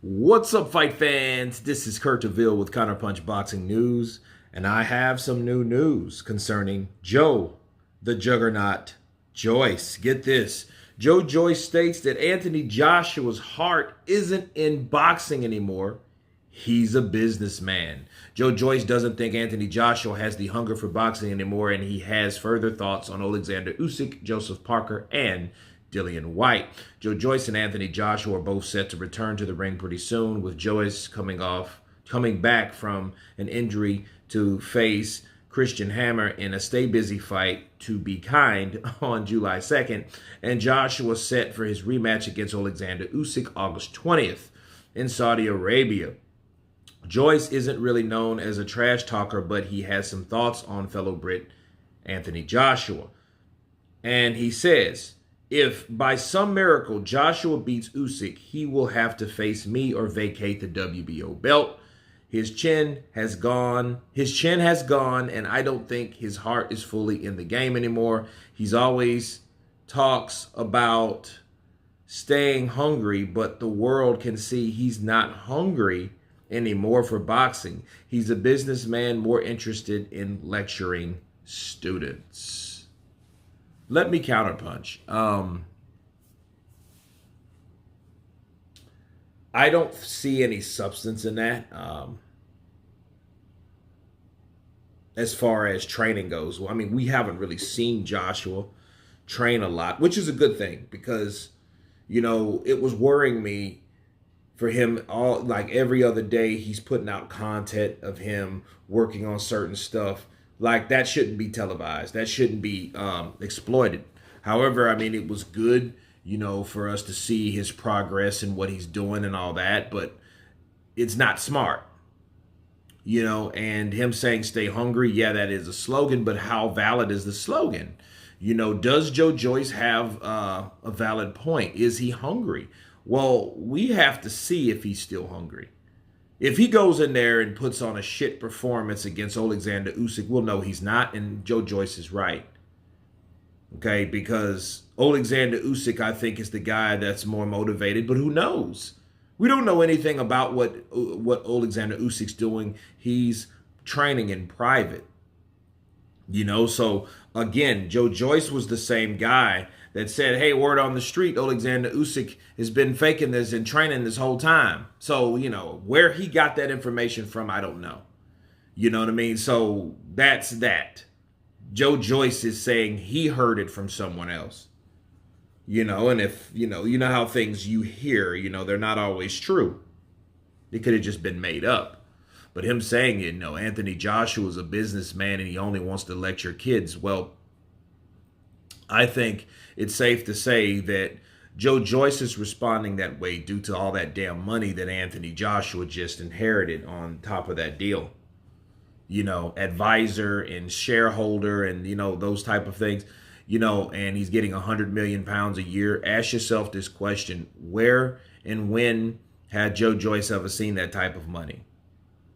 What's up, fight fans? This is Kurt DeVille with Counterpunch Boxing News, and I have some new news concerning Joe, the Juggernaut, Joyce. Get this. Joe Joyce states that Anthony Joshua's heart isn't in boxing anymore. He's a businessman. Joe Joyce doesn't think Anthony Joshua has the hunger for boxing anymore, and he has further thoughts on Alexander Usyk, Joseph Parker, and Dillian White. Joe Joyce and Anthony Joshua are both set to return to the ring pretty soon, with Joyce coming back from an injury to face Christian Hammer in a stay busy fight to be kind on July 2nd, and Joshua set for his rematch against Alexander Usyk August 20th in Saudi Arabia. Joyce isn't really known as a trash talker, but he has some thoughts on fellow Brit Anthony Joshua. And he says, if by some miracle Joshua beats Usyk, he will have to face me or vacate the WBO belt. His chin has gone, and I don't think his heart is fully in the game anymore. He's always talks about staying hungry, but the world can see he's not hungry anymore for boxing. He's a businessman more interested in lecturing students. Let me counterpunch. I don't see any substance in that as far as training goes. Well, I mean, we haven't really seen Joshua train a lot, which is a good thing because, it was worrying me for him every other day he's putting out content of him working on certain stuff. Like, that shouldn't be televised. That shouldn't be exploited. However, I mean, it was good, for us to see his progress and what he's doing and all that, but it's not smart, and him saying stay hungry, yeah, that is a slogan, but how valid is the slogan? Does Joe Joyce have a valid point? Is he hungry? Well, we have to see if he's still hungry. If he goes in there and puts on a shit performance against Alexander Usyk, we'll know he's not, and Joe Joyce is right. Okay, because Alexander Usyk, I think, is the guy that's more motivated, but who knows? We don't know anything about what Alexander Usyk's doing. He's training in private. So again, Joe Joyce was the same guy that said, hey, word on the street, Alexander Usyk has been faking this and training this whole time. So, where he got that information from, I don't know. You know what I mean? So that's that. Joe Joyce is saying he heard it from someone else. And if, you know how things you hear, they're not always true. It could have just been made up. But him saying it, Anthony Joshua is a businessman and he only wants to lecture kids. Well, I think it's safe to say that Joe Joyce is responding that way due to all that damn money that Anthony Joshua just inherited on top of that deal. Advisor and shareholder and, those type of things, and he's getting 100 million pounds a year. Ask yourself this question: where and when had Joe Joyce ever seen that type of money?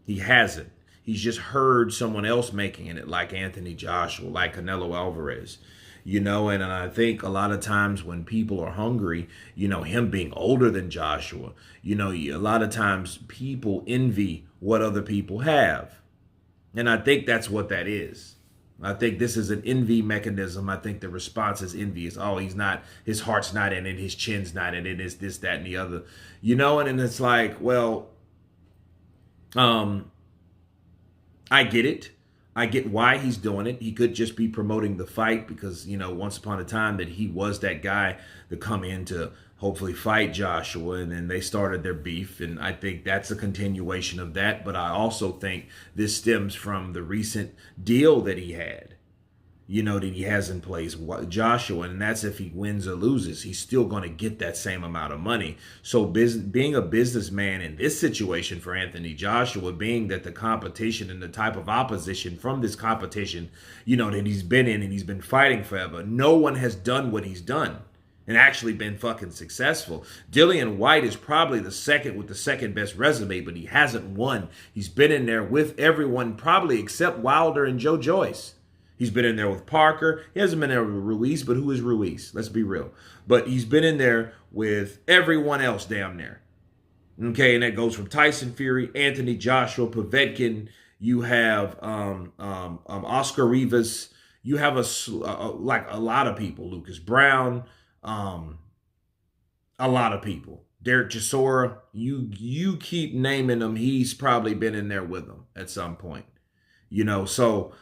He hasn't. He's just heard someone else making it, like Anthony Joshua, like Canelo Alvarez. And I think a lot of times when people are hungry, him being older than Joshua, a lot of times people envy what other people have. And I think that's what that is. I think this is an envy mechanism. I think the response is envious. Oh, his heart's not in it, his chin's not in it, it's this, that, and the other. And it's like, well, I get it. I get why he's doing it. He could just be promoting the fight because, once upon a time that he was that guy to come in to hopefully fight Joshua, and then they started their beef, and I think that's a continuation of that. But I also think this stems from the recent deal that he had, that he has in place, Joshua, and that's if he wins or loses, he's still going to get that same amount of money. So being a businessman in this situation for Anthony Joshua, being that the competition and the type of opposition from this competition, that he's been in and he's been fighting forever, no one has done what he's done and actually been fucking successful. Dillian White is probably the second with the second best resume, but he hasn't won. He's been in there with everyone probably except Wilder and Joe Joyce. He's been in there with Parker. He hasn't been there with Ruiz, but who is Ruiz? Let's be real. But he's been in there with everyone else damn near. Okay, and that goes from Tyson Fury, Anthony Joshua, Povetkin. You have Oscar Rivas. You have like a lot of people. Lucas Brown. Um, a lot of people. Derek Chisora. You keep naming him. He's probably been in there with them at some point. So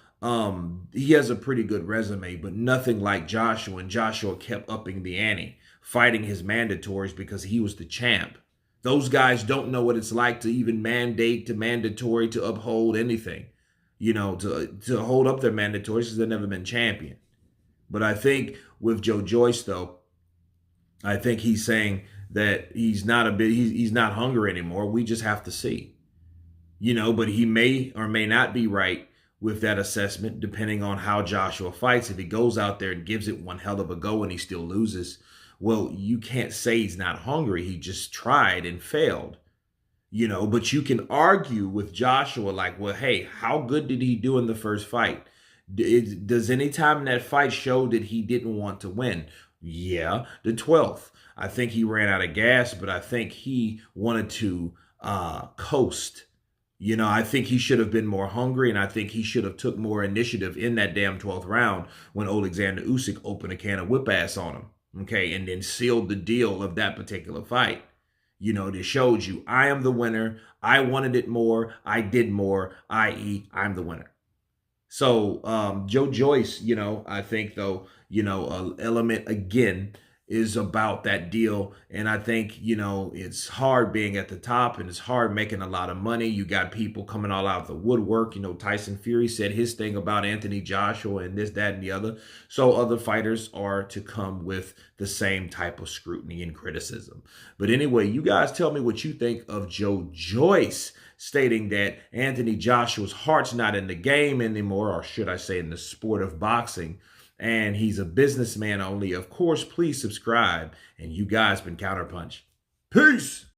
he has a pretty good resume, but nothing like Joshua. And Joshua kept upping the ante, fighting his mandatories because he was the champ. Those guys don't know what it's like to even mandate, to mandatory, to uphold anything, to hold up their mandatories because they've never been champion. But I think with Joe Joyce, though, I think he's saying that he's not hungry anymore. We just have to see, but he may or may not be right with that assessment, depending on how Joshua fights. If he goes out there and gives it one hell of a go and he still loses, well, you can't say he's not hungry. He just tried and failed, but you can argue with Joshua like, well, hey, how good did he do in the first fight? Does any time in that fight show that he didn't want to win? Yeah, the 12th. I think he ran out of gas, but I think he wanted to coast. I think he should have been more hungry, and I think he should have took more initiative in that damn 12th round when Alexander Usyk opened a can of whip ass on him, okay, and then sealed the deal of that particular fight. That showed you I am the winner. I wanted it more. I did more, i.e., I'm the winner. So Joe Joyce, I think though, element again is about that deal. And I think, it's hard being at the top and it's hard making a lot of money. You got people coming all out of the woodwork. Tyson Fury said his thing about Anthony Joshua and this, that, and the other. So other fighters are to come with the same type of scrutiny and criticism. But anyway, you guys tell me what you think of Joe Joyce stating that Anthony Joshua's heart's not in the game anymore, or should I say in the sport of boxing, and he's a businessman only. Of course, please subscribe. And you guys been Counterpunch. Peace!